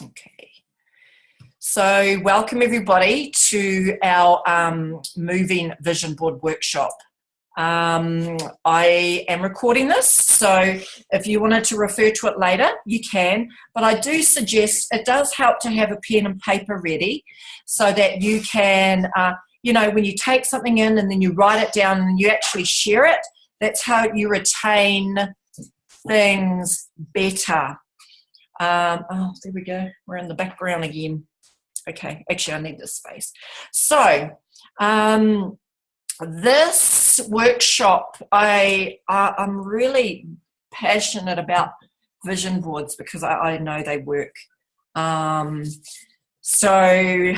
Okay. So welcome everybody to our moving vision board workshop. I am recording this, so if you wanted to refer to it later, you can, but I do suggest it does help to have a pen and paper ready so that you can, when you take something in and then you write it down and you actually share it, that's how you retain things better. Oh, there we go. We're in the background again. Okay, actually I need this space. So, this workshop, I'm really passionate about vision boards because I know they work. So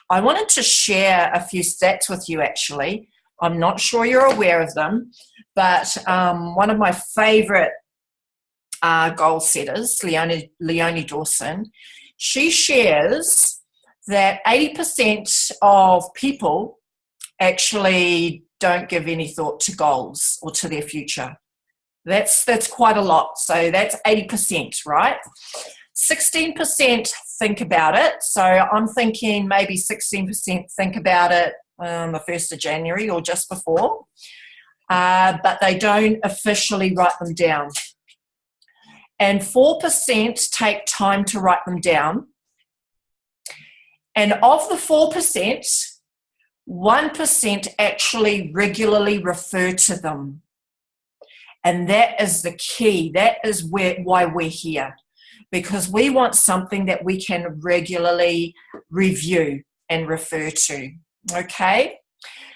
I wanted to share a few stats with you actually. I'm not sure you're aware of them, but one of my favorite goal setters, Leonie Dawson, she shares that 80% of people actually don't give any thought to goals or to their future. That's quite a lot. So that's 80%, right? 16% think about it. So I'm thinking maybe 16% think about it the 1st of January or just before, but they don't officially write them down. And 4% take time to write them down. And of the 4%, 1% actually regularly refer to them. And that is the key. That is why we're here. Because we want something that we can regularly review and refer to. Okay?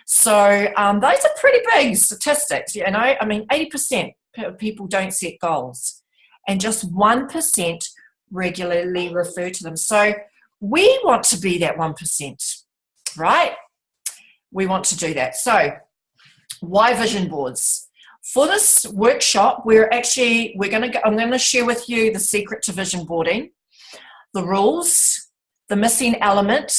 So those are pretty big statistics. You know, I mean, 80% of people don't set goals. And just 1% regularly refer to them. So we want to be that 1%, right? We want to do that. So why vision boards? For this workshop, I'm going to share with you the secret to vision boarding, the rules, the missing element,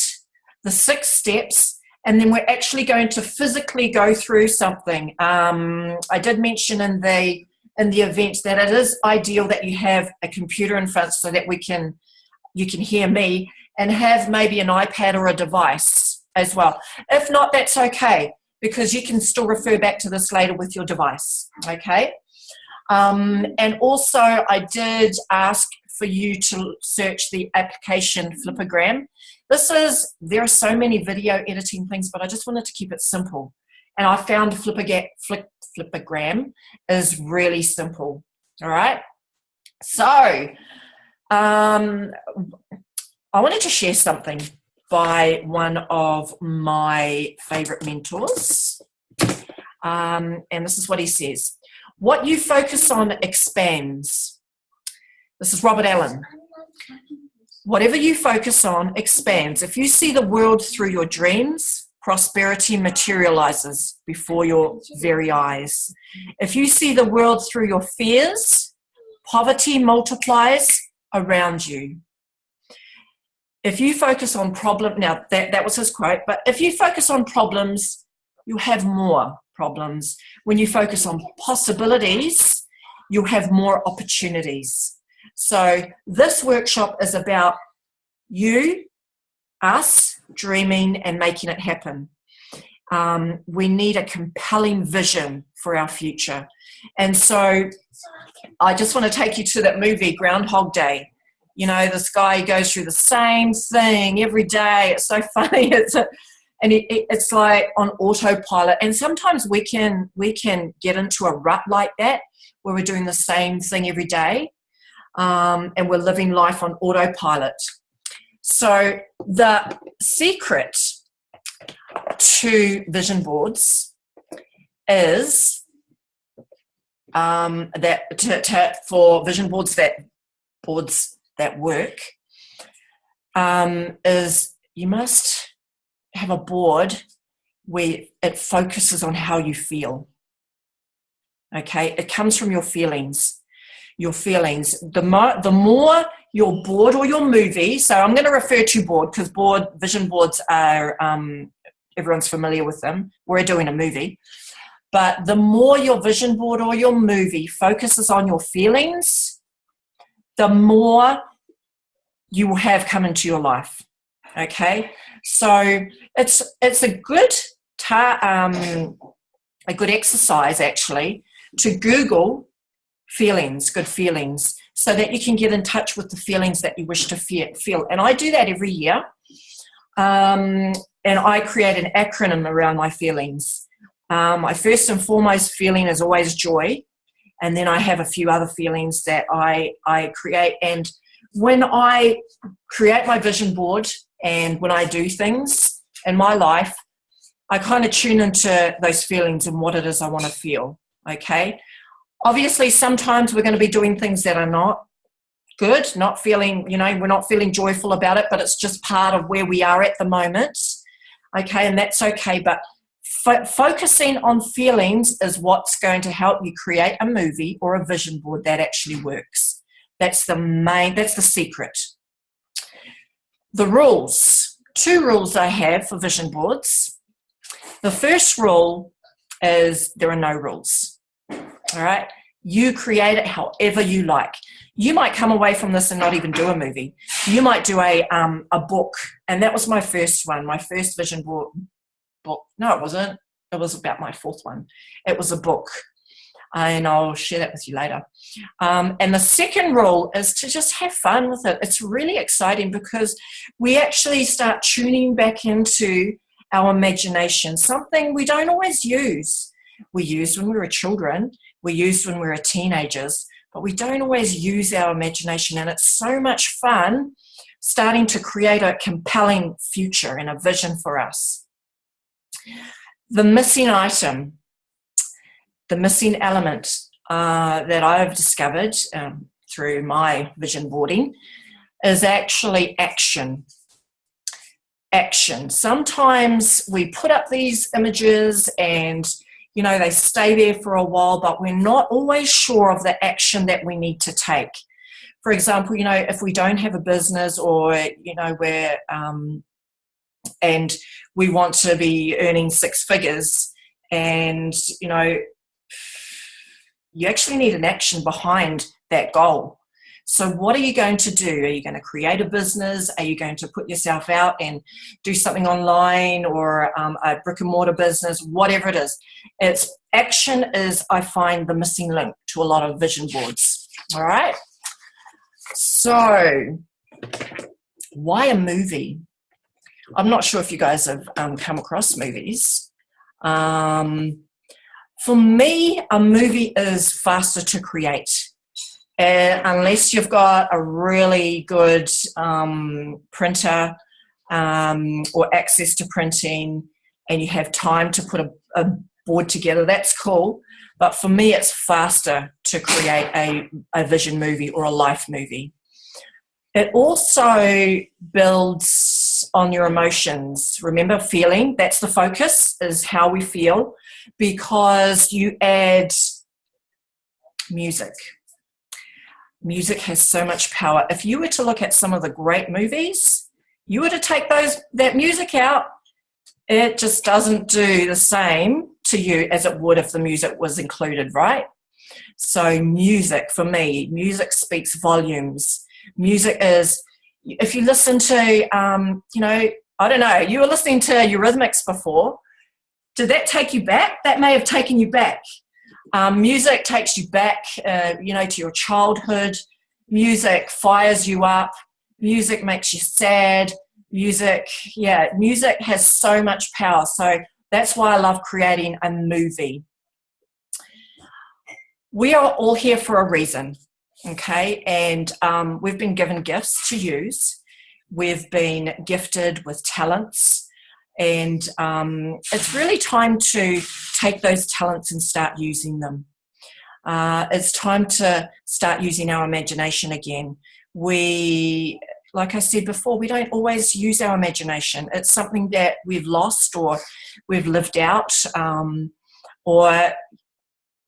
the 6 steps, and then we're actually going to physically go through something. I did mention in the event that it is ideal that you have a computer in front so that you can hear me and have maybe an iPad or a device as well. If not, that's okay, because you can still refer back to this later with your device, okay? And also, I did ask for you to search the application Flipagram. There are so many video editing things, but I just wanted to keep it simple. And I found Flipagram is really simple, all right? So, I wanted to share something by one of my favorite mentors. And this is what he says. What you focus on expands. This is Robert Allen. Whatever you focus on expands. If you see the world through your dreams, prosperity materializes before your very eyes. If you see the world through your fears, poverty multiplies around you. If you focus on now that was his quote, but if you focus on problems, you'll have more problems. When you focus on possibilities, you'll have more opportunities. So this workshop is about us dreaming and making it happen. We need a compelling vision for our future. And so I just want to take you to that movie, Groundhog Day. You know, this guy goes through the same thing every day. It's so funny. It's like on autopilot. And sometimes we can get into a rut like that, where we're doing the same thing every day, and we're living life on autopilot. So the secret to vision boards is for vision boards that work, is you must have a board where it focuses on how you feel. Okay, it comes from your feelings. The more your board or your movie, so I'm going to refer to board because vision boards are, everyone's familiar with them. We're doing a movie. But the more your vision board or your movie focuses on your feelings, the more you will have come into your life. Okay, so it's a good exercise actually to Google feelings, good feelings, so that you can get in touch with the feelings that you wish to feel. And I do that every year. And I create an acronym around my feelings. My first and foremost feeling is always joy. And then I have a few other feelings that I create. And when I create my vision board and when I do things in my life, I kind of tune into those feelings and what it is I want to feel. Okay. Obviously, sometimes we're going to be doing things that are not good, not feeling, we're not feeling joyful about it, but it's just part of where we are at the moment. Okay, and that's okay. But focusing on feelings is what's going to help you create a movie or a vision board that actually works. That's the secret. The rules. 2 rules I have for vision boards. The first rule is there are no rules. All right, you create it however you like. You might come away from this and not even do a movie. You might do a book, and that was my first one, my first vision board book. No, it wasn't. It was about my 4th one. It was a book, and I'll share that with you later. And the second rule is to just have fun with it. It's really exciting because we actually start tuning back into our imagination, something we don't always use. We used when we were children, we used when we were teenagers, but we don't always use our imagination. And it's so much fun starting to create a compelling future and a vision for us. The missing item, the missing element that I've discovered through my vision boarding is actually action. Action. Sometimes we put up these images and they stay there for a while, but we're not always sure of the action that we need to take. For example, if we don't have a business or, we're, and we want to be earning 6 figures and, you actually need an action behind that goal. So what are you going to do? Are you going to create a business? Are you going to put yourself out and do something online or a brick and mortar business, whatever it is? It's action is, I find, the missing link to a lot of vision boards. All right. So why a movie? I'm not sure if you guys have come across movies. For me, a movie is faster to create. Unless you've got a really good printer or access to printing and you have time to put a board together, that's cool. But for me, it's faster to create a vision movie or a life movie. It also builds on your emotions. Remember, feeling, that's the focus, is how we feel, because you add music. Music has so much power. If you were to look at some of the great movies, you were to take that music out, it just doesn't do the same to you as it would if the music was included, right? So music, for me, music speaks volumes. Music is, if you listen to, I don't know, you were listening to Eurythmics before. Did that take you back? That may have taken you back. Music takes you back, to your childhood. Music fires you up. Music makes you sad. Music has so much power. So that's why I love creating a movie. We are all here for a reason, okay? And we've been given gifts to use. We've been gifted with talents. And it's really time to take those talents and start using them. It's time to start using our imagination again. Like I said before, we don't always use our imagination. It's something that we've lost or we've lived out or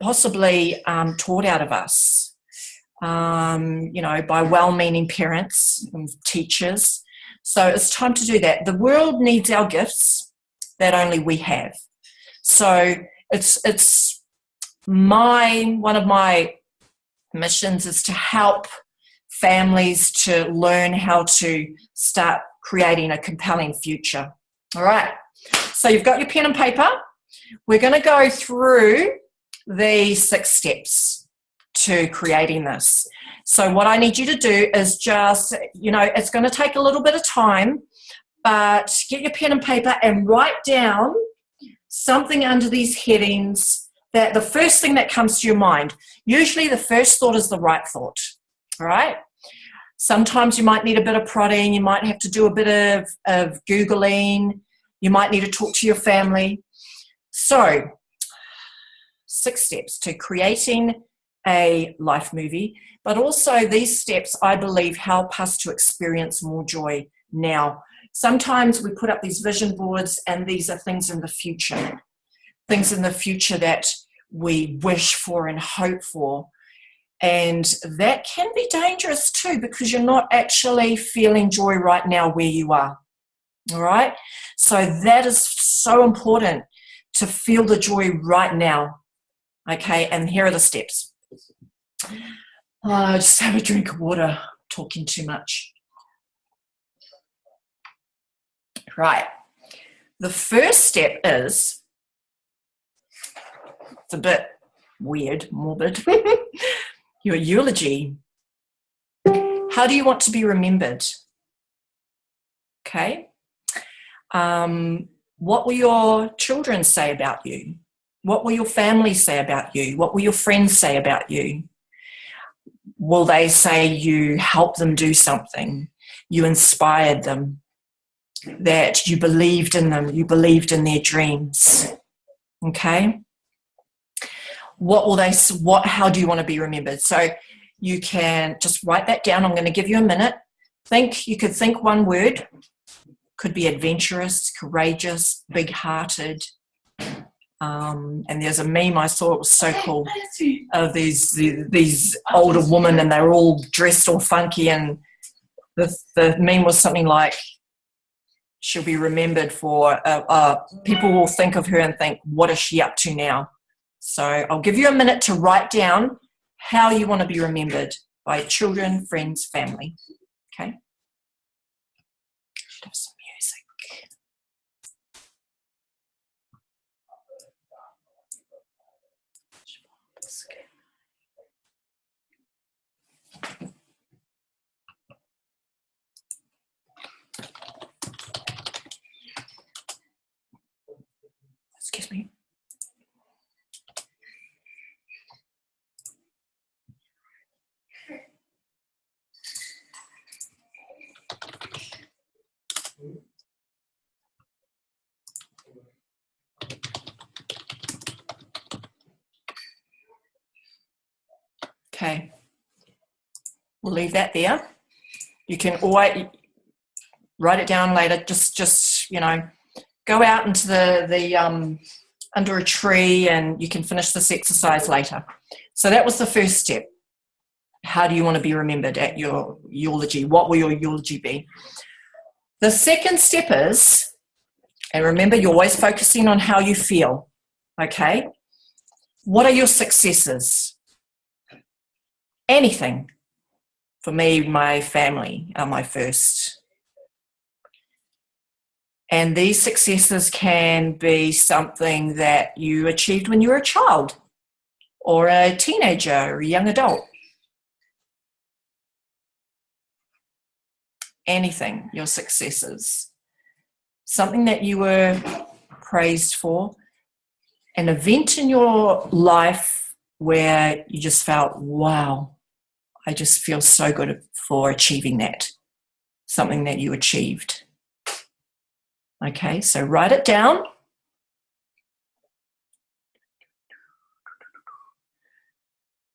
possibly taught out of us, by well-meaning parents and teachers. So it's time to do that. The world needs our gifts that only we have. So one of my missions is to help families to learn how to start creating a compelling future. All right, so you've got your pen and paper. We're going to go through the 6 steps to creating this. So what I need you to do is just, it's going to take a little bit of time, but get your pen and paper and write down something under these headings that the first thing that comes to your mind. Usually the first thought is the right thought, all right? Sometimes you might need a bit of prodding, you might have to do a bit of Googling, you might need to talk to your family. So, 6 steps to creating a life movie, but also these steps, I believe, help us to experience more joy now. Sometimes we put up these vision boards and these are things in the future that we wish for and hope for. And that can be dangerous too, because you're not actually feeling joy right now where you are. All right? So that is so important, to feel the joy right now. Okay, and here are the steps. Just have a drink of water, talking too much. Right. The first step is, it's a bit weird, morbid, your eulogy. How do you want to be remembered? Okay. What will your children say about you? What will your family say about you? What will your friends say about you? Will they say you helped them do something? You inspired them? That you believed in them? You believed in their dreams? Okay? What will they, how do you want to be remembered? So you can just write that down. I'm going to give you a minute. You could think one word. Could be adventurous, courageous, big-hearted. And there's a meme I saw, it was so cool, of these older women, and they're all dressed all funky, and the meme was something like, she'll be remembered for, people will think of her and think, what is she up to now? So I'll give you a minute to write down how you want to be remembered by children, friends, family. Okay? Should have some music. Excuse me. Okay, we'll leave that there. You can always write it down later. Just go out into the under a tree, and you can finish this exercise later. So that was the first step. How do you want to be remembered at your eulogy? What will your eulogy be? The second step is, and remember, you're always focusing on how you feel. Okay, what are your successes? Anything. For me, my family are my first. And these successes can be something that you achieved when you were a child, or a teenager, or a young adult. Anything, your successes. Something that you were praised for. An event in your life where you just felt, wow, I just feel so good for achieving that. Something that you achieved. Okay, so write it down.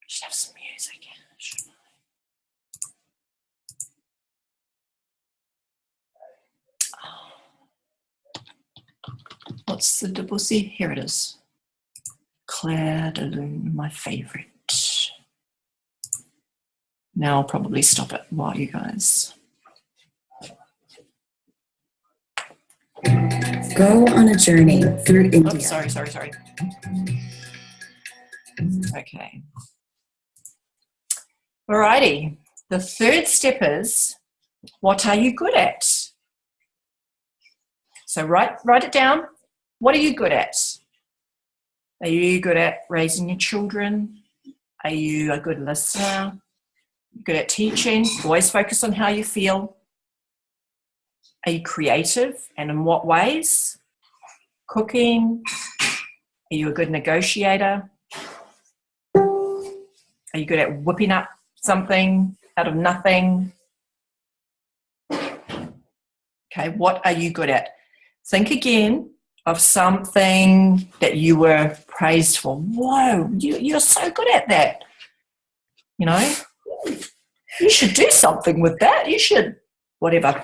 Should have some music, shouldn't I? What's the Debussy? Here it is. Claire de Lune, my favourite. Now I'll probably stop it while you guys. Go on a journey through India. Oh, sorry. Okay. Alrighty. The third step is, what are you good at? So write it down. What are you good at? Are you good at raising your children? Are you a good listener? Good at teaching? Always focus on how you feel. Are you creative, and in what ways? Cooking? Are you a good negotiator? Are you good at whipping up something out of nothing? Okay, what are you good at? Think again of something that you were praised for. Whoa, you're so good at that. You know, you should do something with that. You should, whatever.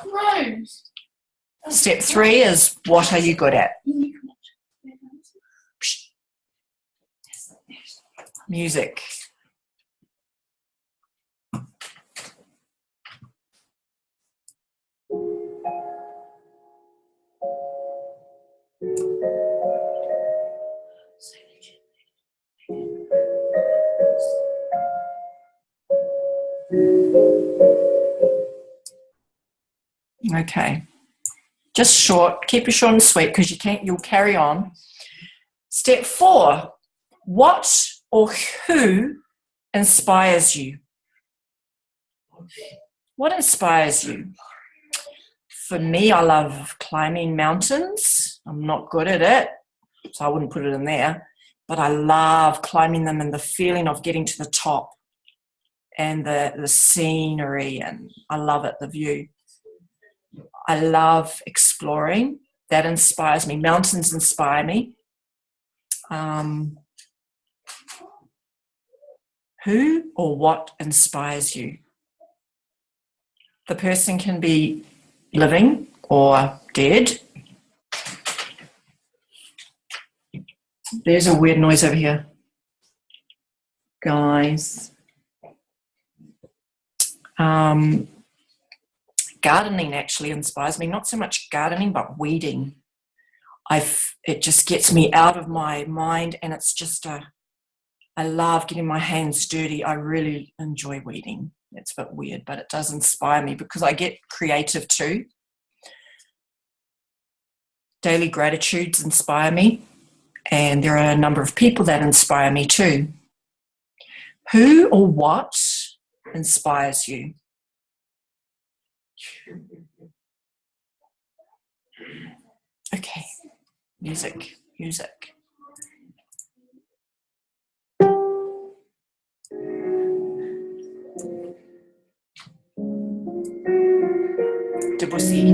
Step 3 is, what are you good at? Music. Okay. Just short, keep it short and sweet because you'll carry on. Step 4, what or who inspires you? What inspires you? For me, I love climbing mountains. I'm not good at it, so I wouldn't put it in there. But I love climbing them and the feeling of getting to the top and the scenery, and I love it, the view. I love exploring. That inspires me. Mountains inspire me. Who or what inspires you? The person can be living or dead. There's a weird noise over here. Guys. Gardening actually inspires me. Not so much gardening, but weeding. It just gets me out of my mind, and it's just I love getting my hands dirty. I really enjoy weeding. It's a bit weird, but it does inspire me because I get creative too. Daily gratitudes inspire me, and there are a number of people that inspire me too. Who or what inspires you? Okay, music. Debussy.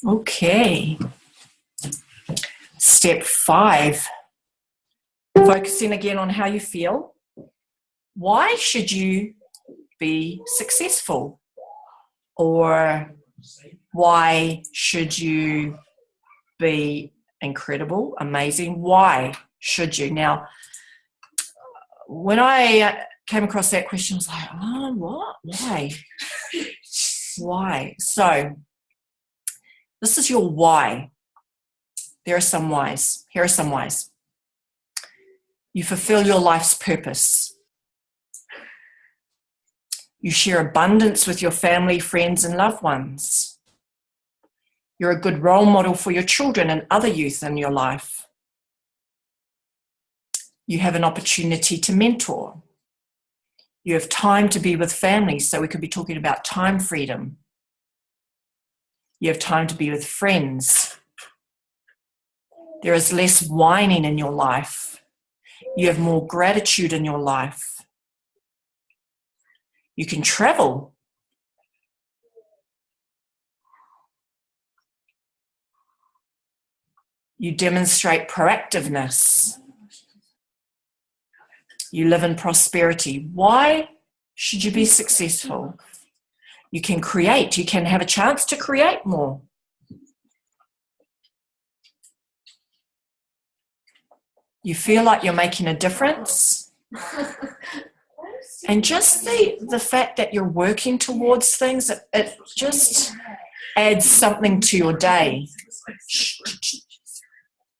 Okay. Step 5. Focusing again on how you feel. Why should you be successful? Or why should you be incredible, amazing? Why should you? Now, when I came across that question, I was like, oh, what? Why? Why? So, this is your why. There are some whys. Here are some whys. You fulfill your life's purpose. You share abundance with your family, friends, and loved ones. You're a good role model for your children and other youth in your life. You have an opportunity to mentor. You have time to be with family, so we could be talking about time freedom. You have time to be with friends. There is less whining in your life. You have more gratitude in your life. You can travel. You demonstrate proactiveness. You live in prosperity. Why should you be successful? You can create. You can have a chance to create more. You feel like you're making a difference. And just the fact that you're working towards things, it just adds something to your day.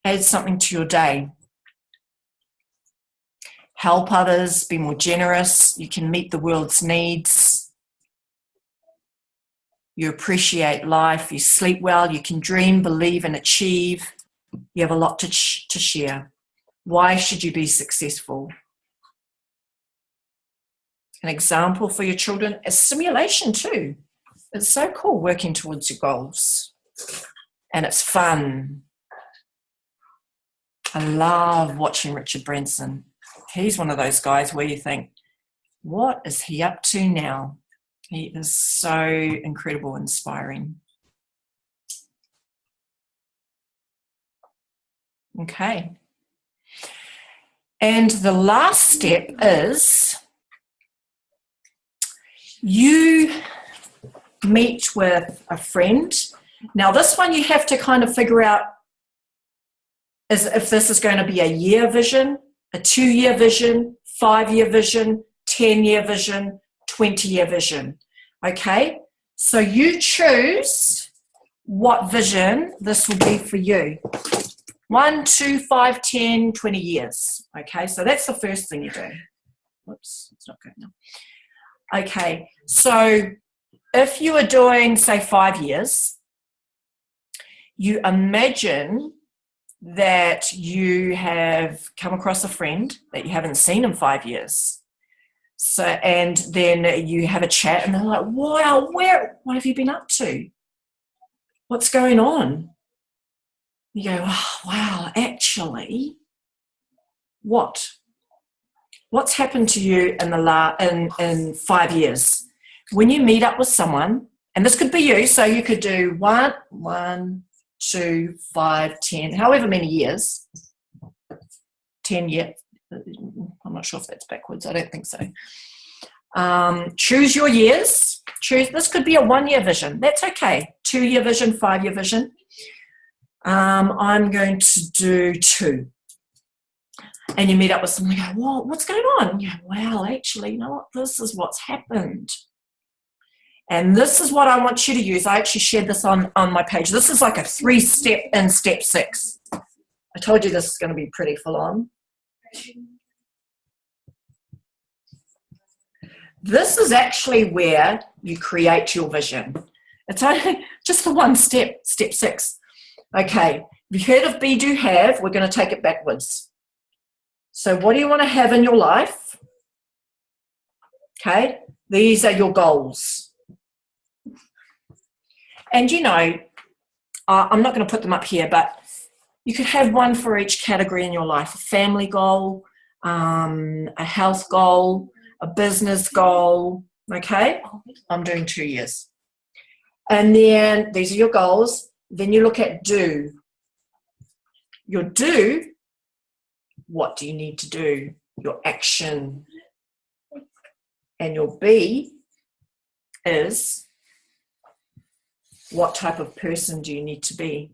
Adds something to your day. Help others, be more generous. You can meet the world's needs. You appreciate life. You sleep well. You can dream, believe, and achieve. You have a lot to share. Why should you be successful? An example for your children is simulation too. It's so cool working towards your goals. And it's fun. I love watching Richard Branson. He's one of those guys where you think, what is he up to now? He is so incredible, inspiring. Okay. And the last step is you meet with a friend. Now, this one you have to kind of figure out is if this is going to be a year vision, a 2-year vision, 5-year vision, 10-year vision, 20-year vision. Okay? So you choose what vision this will be for you. 1, 2, 5, 10, 20 years. Okay, so that's the first thing you do. Whoops, it's not going now. Okay, so if you are doing, say, 5 years, you imagine that you have come across a friend that you haven't seen in 5 years. So, and then you have a chat and they're like, wow, what have you been up to? What's going on? You go, oh, wow, actually, what's happened to you in 5 years? When you meet up with someone, and this could be you, so you could do 1, 2, 5, 10, however many years, 10 years. I'm not sure if that's backwards. I don't think so. Choose your years. This could be a 1-year vision. That's okay. 2-year vision, 5-year vision. I'm going to do 2. And you meet up with someone and you go, well, what's going on? And you go, well, actually, you know what? This is what's happened. And this is what I want you to use. I actually shared this on my page. This is like a 3-step in step 6. I told you this is going to be pretty full on. This is actually where you create your vision. It's only just the one step, step 6. Okay, have you heard of Be, Do, Have? We're going to take it backwards. So what do you want to have in your life? Okay, these are your goals. And you know, I'm not going to put them up here, but you could have one for each category in your life. A family goal, a health goal, a business goal, okay? I'm doing 2 years. And then these are your goals. Then you look at do. Your do, what do you need to do? Your action. And your be is what type of person do you need to be?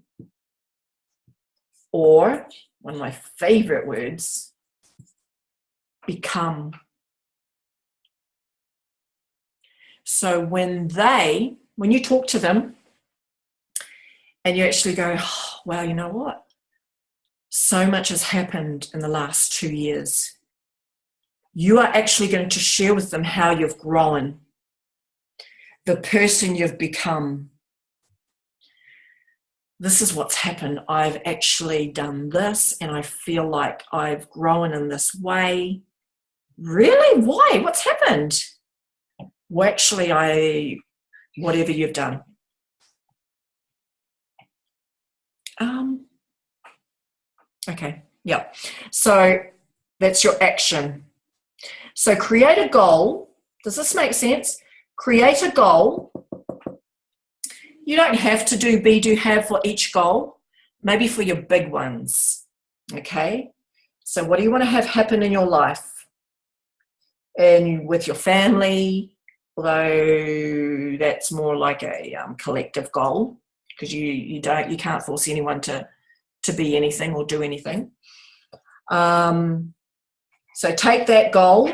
Or, one of my favorite words, become. So when you talk to them and you actually go, oh, wow, you know what? So much has happened in the last 2 years. You are actually going to share with them how you've grown, the person you've become. This is what's happened. I've actually done this and I feel like I've grown in this way. Really? Why? What's happened? Well, actually, whatever you've done. Okay, yeah. So that's your action. So create a goal. Does this make sense? Create a goal. You don't have to do be, do, have for each goal. Maybe for your big ones. Okay? So what do you want to have happen in your life? And with your family, although that's more like a collective goal, because you can't force anyone to be anything or do anything. So take that goal.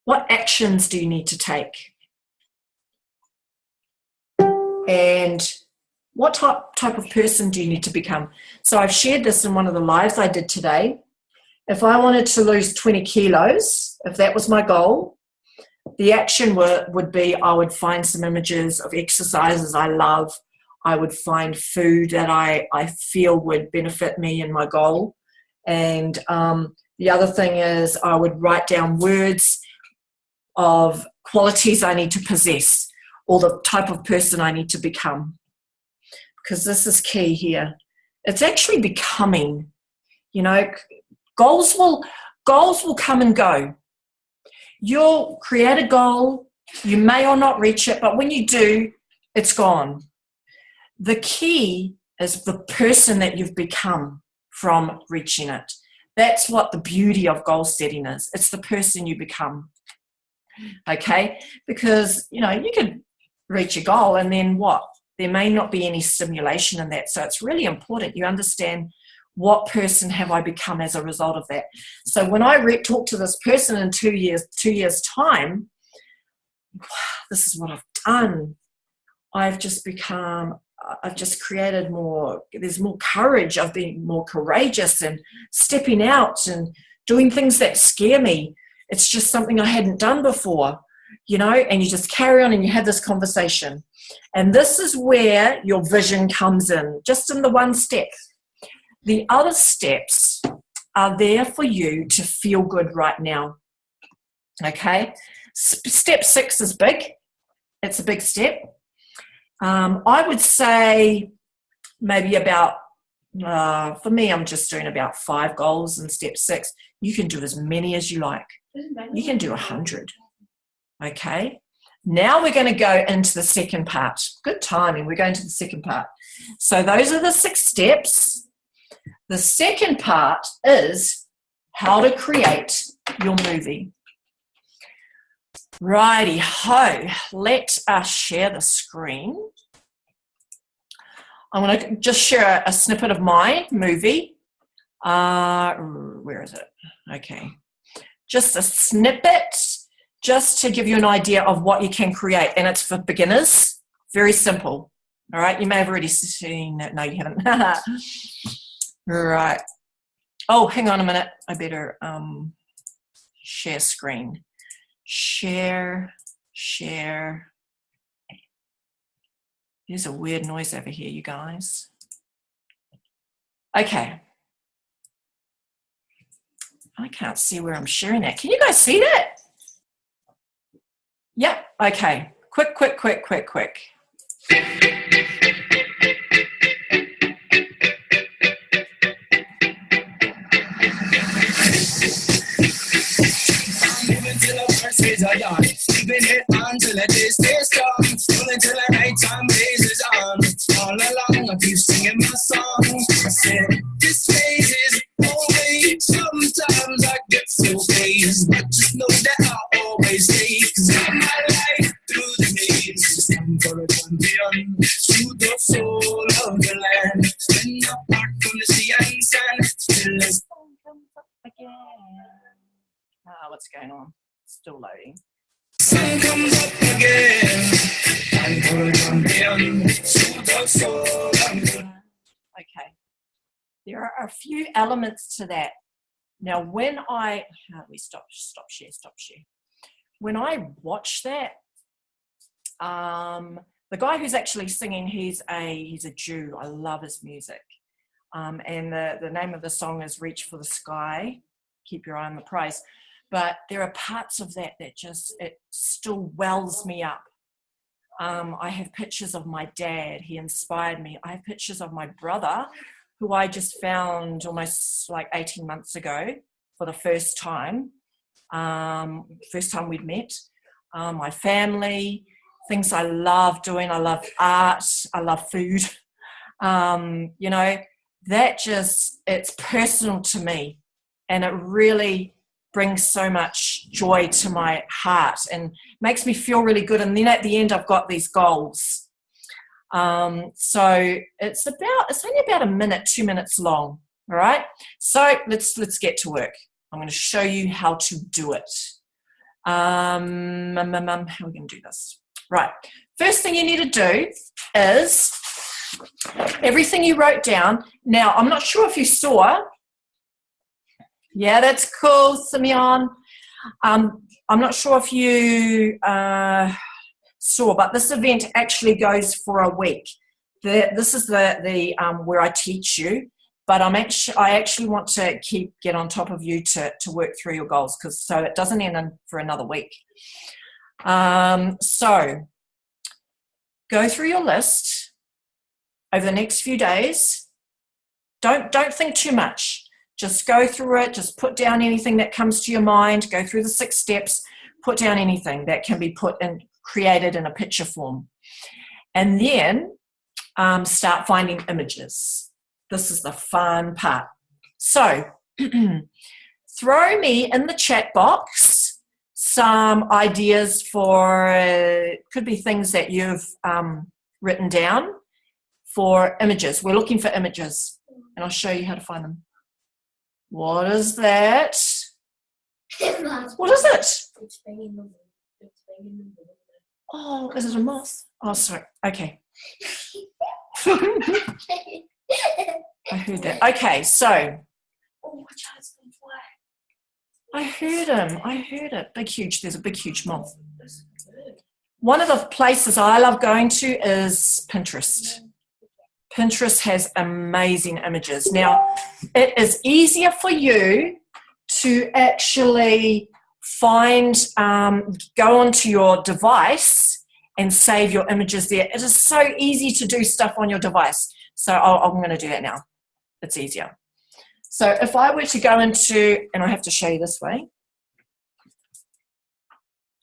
What actions do you need to take? And what type of person do you need to become? So I've shared this in one of the lives I did today. If I wanted to lose 20 kilos, if that was my goal, the action would be I would find some images of exercises I love. I would find food that I feel would benefit me in my goal. And the other thing is I would write down words of qualities I need to possess or the type of person I need to become. Because this is key here. It's actually becoming. You know, goals will come and go. You'll create a goal, you may or not reach it, but when you do, it's gone. The key is the person that you've become from reaching it. That's what the beauty of goal setting is. It's the person you become. Okay? Because, you know, you could reach a goal and then what? There may not be any stimulation in that. So it's really important you understand what person have I become as a result of that. So when I talk to this person in 2 years time, this is what I've done. I've just created more, there's more courage. I've been more courageous and stepping out and doing things that scare me. It's just something I hadn't done before, you know, and you just carry on and you have this conversation. And this is where your vision comes in, just in the one step. The other steps are there for you to feel good right now. Okay? Step 6 is big. It's a big step. I would say maybe about, for me, I'm just doing about 5 goals in step 6. You can do as many as you like. You can do 100. Okay? Now we're going to go into the second part. Good timing. We're going to the second part. So those are the 6 steps. The second part is how to create your movie. Righty ho, let us share the screen. I'm going to just share a snippet of my movie. Where is it? Okay. Just a snippet, just to give you an idea of what you can create. And it's for beginners. Very simple. All right. You may have already seen it. No, you haven't. Right. Oh, hang on a minute. I better share screen. Share. There's a weird noise over here, you guys. Okay. I can't see where I'm sharing that. Can you guys see that? Yep. Okay. Quick. Keeping it on till the day stays strong. Rolling till the night time blazes on. All along I keep singing my song. I said, this phase is only. Sometimes I get so phased, but just know that I always stay. Cause I'm my life through the maze. I'm for a champion, through the soul of the land. When apart from the sea and sand, still as Again. What's going on? Still loading. sun comes up again. I'm for a champion, through the soul of the land. Okay. There are a few elements to that. Now, when I, how do we stop share. When I watch that, the guy who's actually singing, he's a Jew. I love his music. And the name of the song is Reach for the Sky, Keep Your Eye on the Prize. But there are parts of that just, it still wells me up. I have pictures of my dad. He inspired me. I have pictures of my brother, who I just found almost like 18 months ago for the first time. First time we'd met. My family, things I love doing. I love art. I love food. You know, that just, it's personal to me. And it really brings so much joy to my heart and makes me feel really good. And then at the end, I've got these goals. So it's only about a minute, 2 minutes long. All right, so let's get to work. I'm going to show you how to do it. How are we going to do this? Right, first thing you need to do is everything you wrote down. Now, I'm not sure if you saw. Yeah, that's cool, Simeon. I'm not sure if you saw, but this event actually goes for a week. This is the where I teach you, but I actually want to get on top of you to work through your goals, because so it doesn't end for another week. So go through your list over the next few days. Don't think too much. Just go through it. Just put down anything that comes to your mind. Go through the 6 steps. Put down anything that can be created in a picture form, and then start finding images. This is the fun part. So throw me in the chat box some ideas for, could be things that you've written down for images. We're looking for images, and I'll show you how to find them. What is that? What is it? Oh, is it a moth? Oh, sorry. Okay. I heard that. Okay, so I heard him. I heard it. Big, huge. There's a big, huge moth. One of the places I love going to is Pinterest. Pinterest has amazing images. Now, it is easier for you to actually find, go onto your device and save your images there. It is so easy to do stuff on your device. So I'm going to do that now. It's easier. So if I were to go into, and I have to show you this way.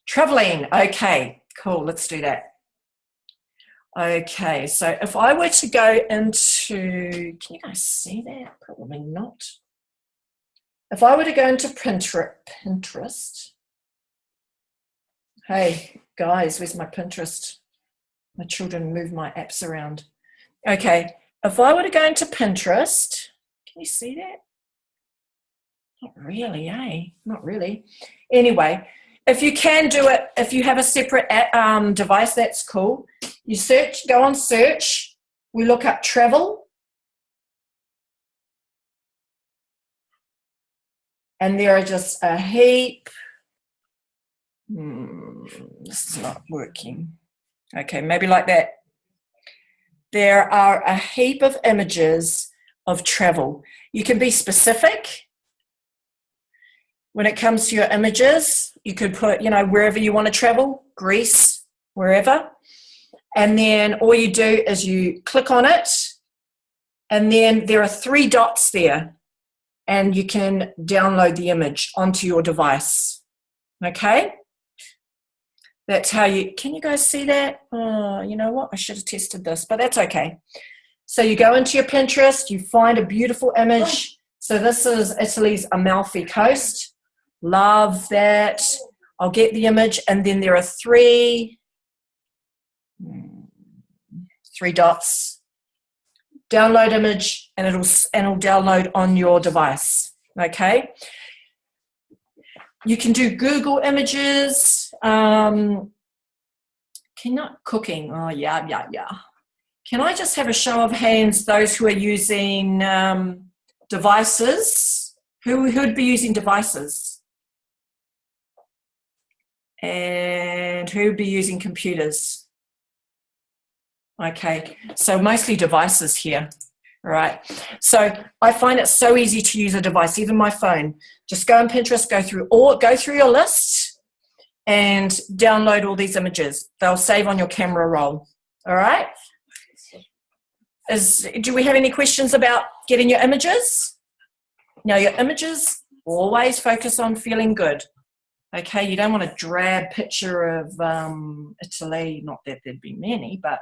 Traveling. Okay, cool. Let's do that. Okay, so if I were to go into, can you guys see that? Probably not. If I were to go into Pinterest. Hey, guys, where's my Pinterest? My children move my apps around. Okay, if I were to go into Pinterest, can you see that? Not really, eh? Not really. Anyway, if you can do it, if you have a separate device, that's cool. You search, go on search. We look up travel. And there are just a heap. This is not working. Okay, maybe like that. There are a heap of images of travel. You can be specific. When it comes to your images, you could put, wherever you want to travel, Greece, wherever. And then all you do is you click on it, and then there are 3 dots there, and you can download the image onto your device. Okay? That's how can you guys see that? Oh, you know what? I should have tested this, but that's okay. So you go into your Pinterest, you find a beautiful image. So this is Italy's Amalfi Coast. Love that. I'll get the image, and then there are 3 dots. Download image, and it'll download on your device. Okay. You can do Google Images. Cannot cooking. Oh yeah. Can I just have a show of hands? Those who are using devices. Who would be using devices? And who would be using computers? Okay, so mostly devices here, all right? So I find it so easy to use a device, even my phone. Just go on Pinterest, go through your list and download all these images. They'll save on your camera roll, all right? Do we have any questions about getting your images? Now, your images always focus on feeling good. Okay, you don't want a drab picture of Italy, not that there'd be many, but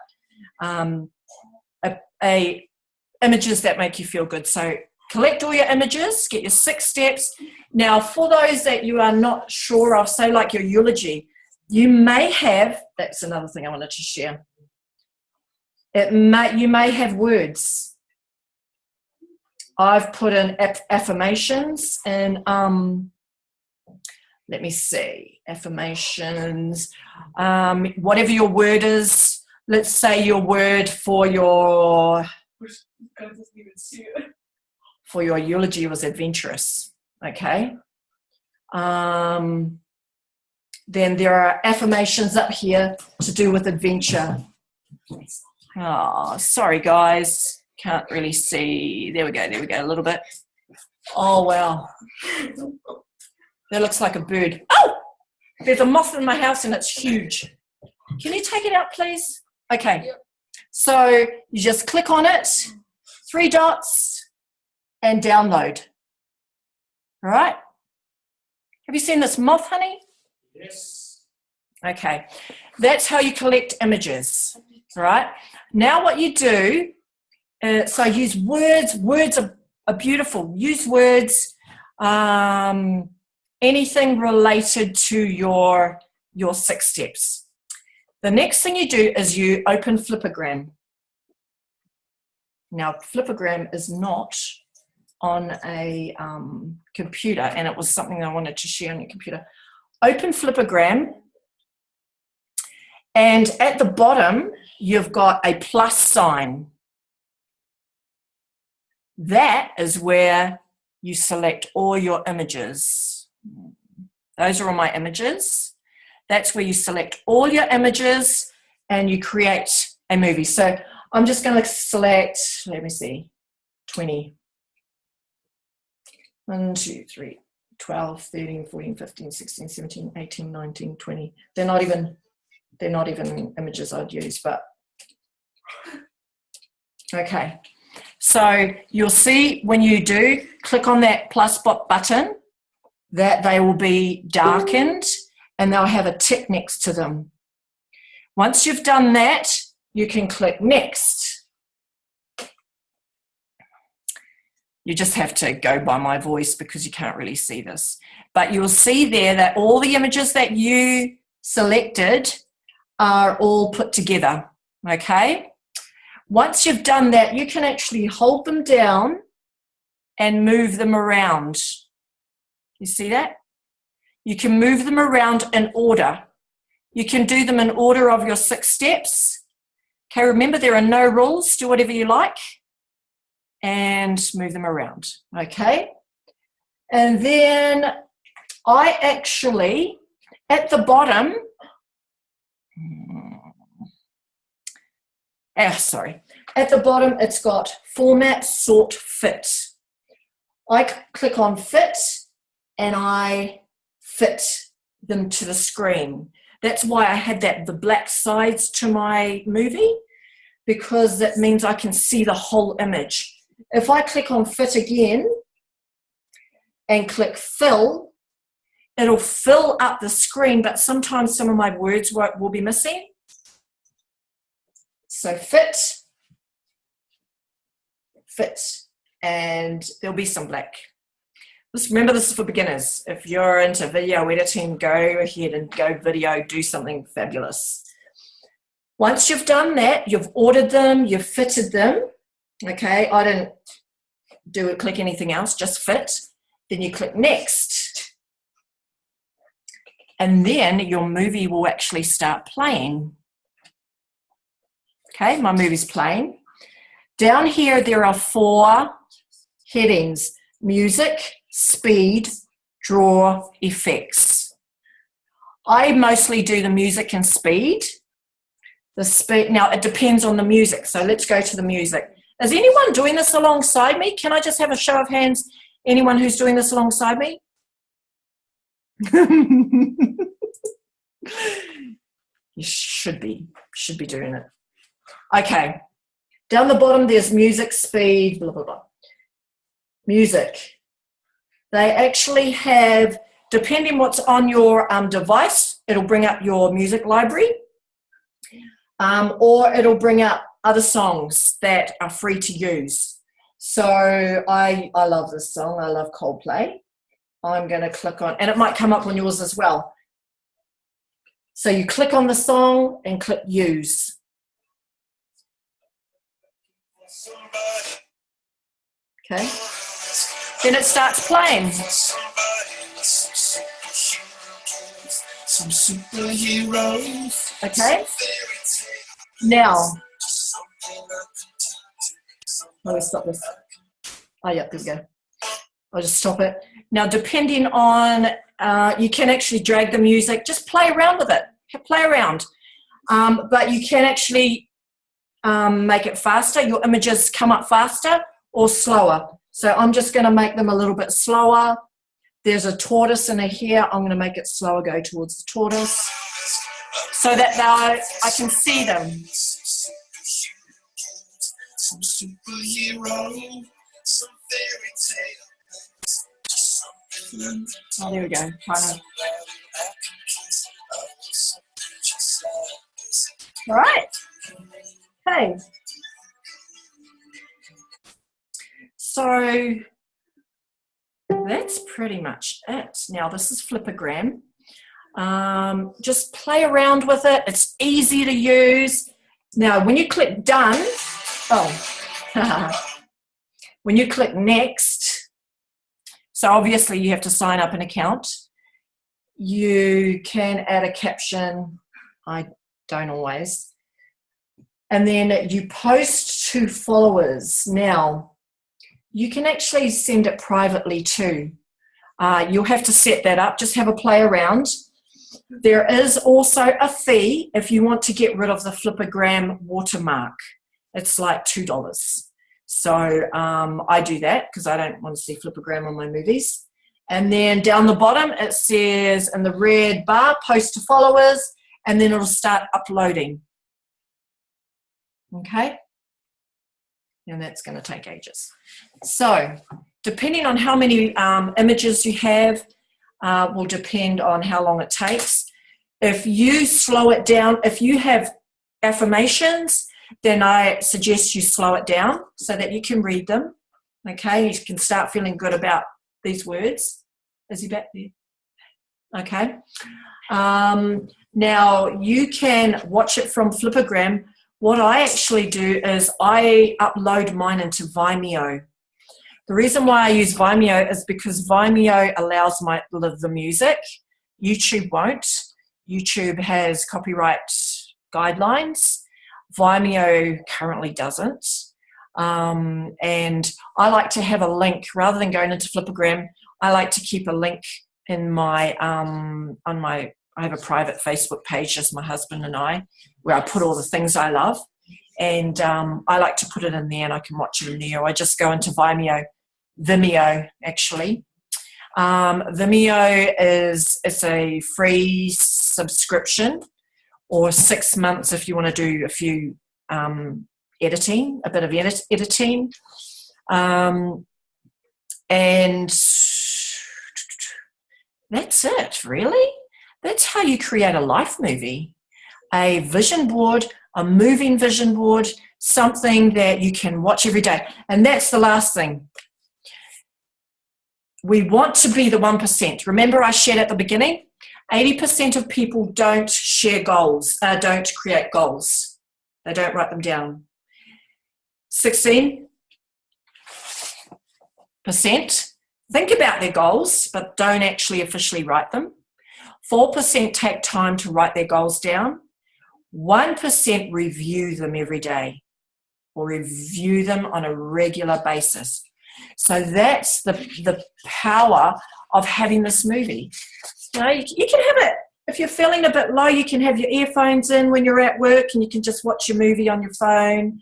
images that make you feel good. So collect all your images, get your 6 steps. Now, for those that you are not sure of, say like your eulogy, you may have, that's another thing I wanted to share. You may have words. I've put in affirmations and let me see, affirmations, whatever your word is. Let's say your word for your eulogy was adventurous, okay? Then there are affirmations up here to do with adventure. Oh, sorry guys, can't really see. There we go, a little bit. Oh, wow. That looks like a bird. Oh, there's a moth in my house and it's huge. Can you take it out, please? Okay. Yep. So you just click on it, 3 dots, and download. All right. Have you seen this moth, honey? Yes. Okay. That's how you collect images. All right. Now what you do, so use words. Words are beautiful. Use words. Anything related to your 6 steps. The next thing you do is you open Flipagram. Now, Flipagram is not on a computer, and it was something I wanted to share on your computer. Open Flipagram, and at the bottom, you've got a plus sign. That is where you select all your images. Those are all my images. That's where you select all your images and you create a movie. So I'm just going to select, let me see, 20. 1, 2, 3, 12, 13, 14, 15, 16, 17, 18, 19, 20. They're not even images I'd use, but okay. So you'll see when you do click on that plus button that they will be darkened and they'll have a tick next to them. Once you've done that, you can click next. You just have to go by my voice because you can't really see this. But you'll see there that all the images that you selected are all put together, okay? Once you've done that, you can actually hold them down and move them around. You see that? You can move them around in order. You can do them in order of your 6 steps. Okay, remember there are no rules. Do whatever you like and move them around, okay? And then I actually, at the bottom, at the bottom it's got format, sort, fit. I click on fit and I fit them to the screen. That's why I had the black sides to my movie, because that means I can see the whole image. If I click on fit again and click fill, it'll fill up the screen, but sometimes some of my words will be missing. So fit, and there'll be some black. Just remember, this is for beginners. If you're into video editing, go ahead and go video, do something fabulous. Once you've done that, you've ordered them, you've fitted them. Okay, I didn't click anything else, just fit. Then you click next. And then your movie will actually start playing. Okay, my movie's playing. Down here, there are 4 headings: music, speed, draw, effects. I mostly do the music and speed. The speed, now it depends on the music, so let's go to the music. Is anyone doing this alongside me? Can I just have a show of hands? Anyone who's doing this alongside me? You should be doing it. Okay, down the bottom there's music, speed, blah, blah, blah. Music. They actually have, depending what's on your device, it'll bring up your music library, or it'll bring up other songs that are free to use. So I love this song. I love Coldplay. I'm going to click on, and it might come up on yours as well. So you click on the song and click use. Okay. Then it starts playing. Some superheroes. Okay. Now, how do we stop this? Oh, yeah, there we go. I'll just stop it. Now, depending on, you can actually drag the music, just play around with it, play around. But you can actually make it faster. Your images come up faster or slower. So I'm just going to make them a little bit slower. There's a tortoise in here. I'm going to make it slower, go towards the tortoise so that I can see them. Some superhero, some fairy tale. Oh, there we go. All right. Okay. So that's pretty much it. Now this is Flipagram. Just play around with it. It's easy to use. Now when you click done, when you click next, so obviously you have to sign up an account. You can add a caption. I don't always. And then you post to followers. Now, you can actually send it privately too. You'll have to set that up. Just have a play around. There is also a fee if you want to get rid of the Flipagram watermark. It's like $2. So I do that because I don't want to see Flipagram on my movies. And then down the bottom, it says in the red bar, post to followers, and then it'll start uploading. Okay? And that's going to take ages. So depending on how many images you have will depend on how long it takes. If you slow it down, if you have affirmations, then I suggest you slow it down so that you can read them. Okay? You can start feeling good about these words. Is he back there? Okay. Now you can watch it from Flipagram. What I actually do is I upload mine into Vimeo. The reason why I use Vimeo is because Vimeo allows the music. YouTube won't. YouTube has copyright guidelines. Vimeo currently doesn't. And I like to have a link rather than going into Flipagram. I like to keep a link in my I have a private Facebook page, just my husband and I, where I put all the things I love. And I like to put it in there and I can watch it in there. I just go into Vimeo actually. Vimeo it's a free subscription, or 6 months if you want to do a few a bit of editing. And that's it, really. That's how you create a life movie. A vision board, a moving vision board, something that you can watch every day. And that's the last thing. We want to be the 1%. Remember I shared at the beginning, 80% of people don't share goals, don't create goals. They don't write them down. 16% think about their goals, but don't actually officially write them. 4% take time to write their goals down. 1% review them every day or review them on a regular basis. So that's the power of having this movie. You know, you can have it. If you're feeling a bit low, you can have your earphones in when you're at work and you can just watch your movie on your phone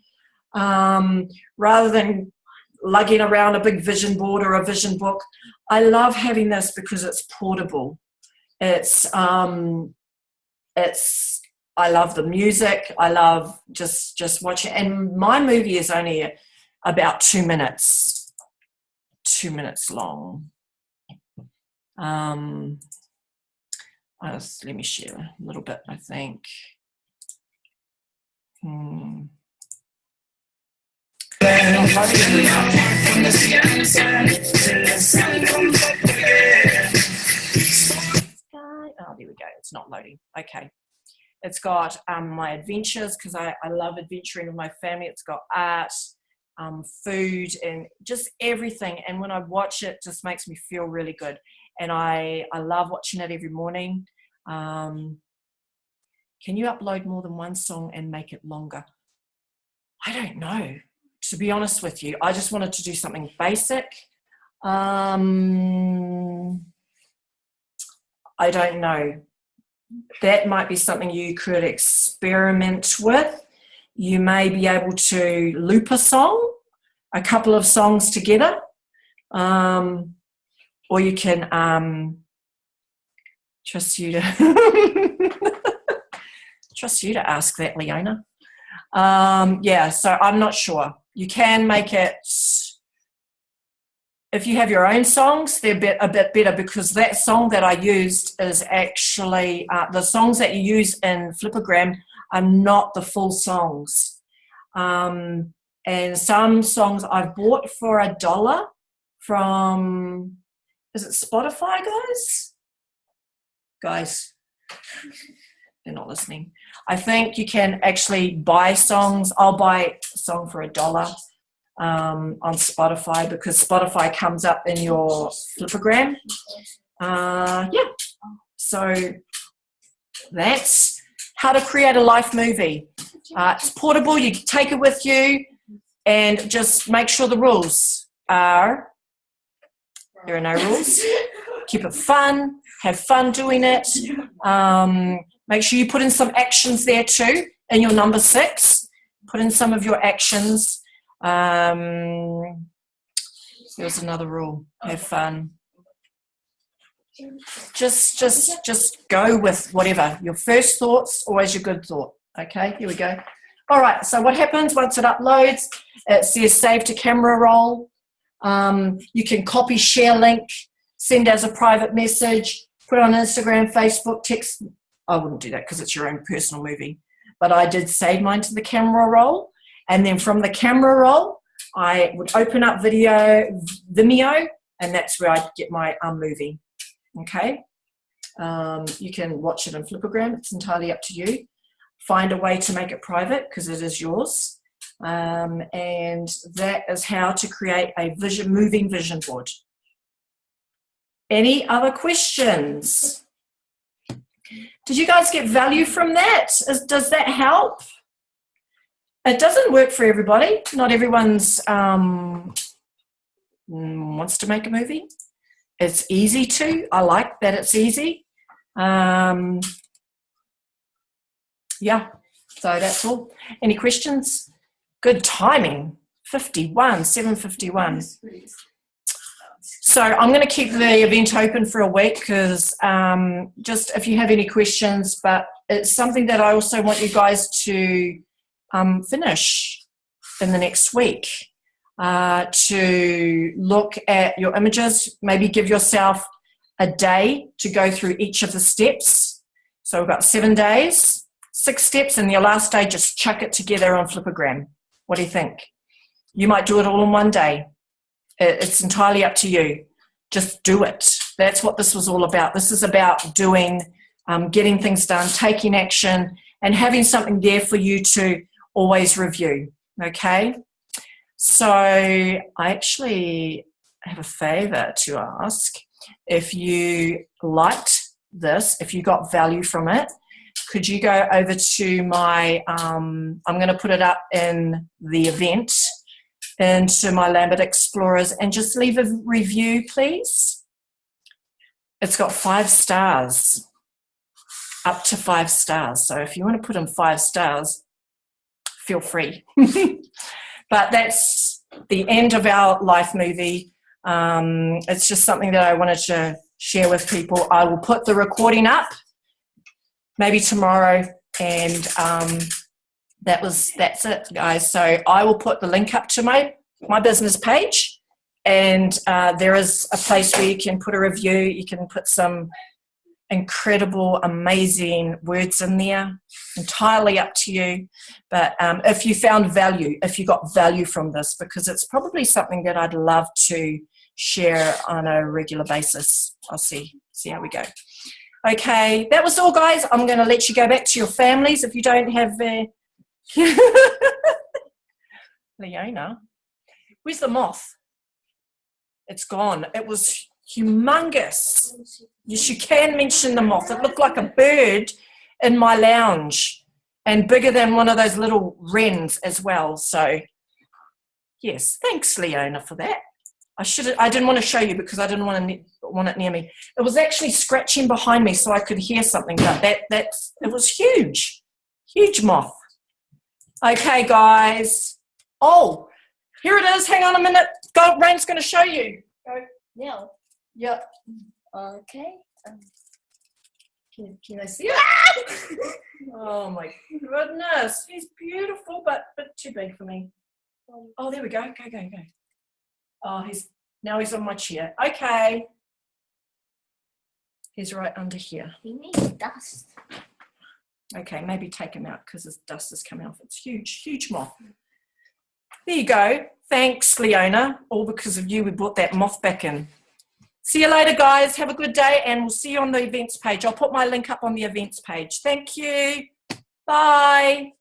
rather than lugging around a big vision board or a vision book. I love having this because it's portable. I love the music. I love just watching. And my movie is only about 2 minutes. 2 minutes long. Let me share a little bit, I think. Oh, there we go. It's not loading. Okay. It's got my adventures because I love adventuring with my family. It's got art. food and just everything. And when I watch it, it just makes me feel really good. And I love watching it every morning. Can you upload more than one song and make it longer? I don't know, to be honest with you. I just wanted to do something basic. I don't know. That might be something you could experiment with. You may be able to loop a song, a couple of songs together, or you can trust you to ask that, Leona. Yeah, so I'm not sure. You can make it, if you have your own songs, they're a bit better, because that song that I used is actually, the songs that you use in Flipagram are not the full songs. And some songs I've bought for $1 from, is it Spotify, guys? Guys, they're not listening. I think you can actually buy songs. I'll buy a song for $1 on Spotify, because Spotify comes up in your Flipagram. Yeah, so that's how to create a life movie. It's portable, you can take it with you, and just make sure the rules are, there are no rules. Keep it fun, have fun doing it. Make sure you put in some actions there too, in your number 6. Put in some of your actions. There's another rule, have fun. Just go with whatever. Your first thought's always your good thought. Okay, here we go. All right, so what happens once it uploads? It says save to camera roll. You can copy, share link, send as a private message, put on Instagram, Facebook, text. I wouldn't do that because it's your own personal movie. But I did save mine to the camera roll. And then from the camera roll, I would open up Vimeo, and that's where I get my movie. Okay, you can watch it in Flipagram. It's entirely up to you. Find a way to make it private, because it is yours. And that is how to create a moving vision board. Any other questions? Did you guys get value from that? Does that help? It doesn't work for everybody. Not everyone's wants to make a movie. It's easy to. I like that it's easy. Yeah, so that's all. Any questions? Good timing. 7:51. So I'm going to keep the event open for a week, because just if you have any questions, but it's something that I also want you guys to finish in the next week, to look at your images, maybe give yourself a day to go through each of the steps. So we've got 7 days, 6 steps, and your last day, just chuck it together on Flipagram. What do you think? You might do it all in one day. It's entirely up to you. Just do it. That's what this was all about. This is about doing, getting things done, taking action, and having something there for you to always review. Okay? So I actually have a favor to ask. If you liked this, if you got value from it, could you go over to my, I'm going to put it up in the event, into my Lambert Explorers, and just leave a review, please. It's got 5 stars, up to 5 stars. So if you want to put in 5 stars, feel free. But that's the end of our life movie. It's just something that I wanted to share with people. I will put the recording up maybe tomorrow, and that's it, guys. So I will put the link up to my business page, and there is a place where you can put a review. You can put some incredible, amazing words in there. Entirely up to you. But if you found value, if you got value from this, because it's probably something that I'd love to share on a regular basis. I'll see how we go. Okay, that was all, guys. I'm going to let you go back to your families if you don't have Leona. Where's the moth? It's gone. It was humongous. Yes, you can mention the moth. It looked like a bird in my lounge and bigger than one of those little wrens as well. So, yes, thanks, Leona, for that. I didn't want to show you because I didn't want it near me. It was actually scratching behind me so I could hear something, but it was huge. Huge moth. Okay, guys. Oh, here it is. Hang on a minute. Rain's going to show you. Go. Now. Yep. Okay. Can I see it? Oh my goodness. He's beautiful, but a bit too big for me. Oh, there we go. Go. Oh, now he's on my chair. Okay. He's right under here. He needs dust. Okay, maybe take him out because his dust is coming off. It's huge, huge moth. There you go. Thanks, Leona. All because of you, we brought that moth back in. See you later, guys. Have a good day, and we'll see you on the events page. I'll put my link up on the events page. Thank you. Bye.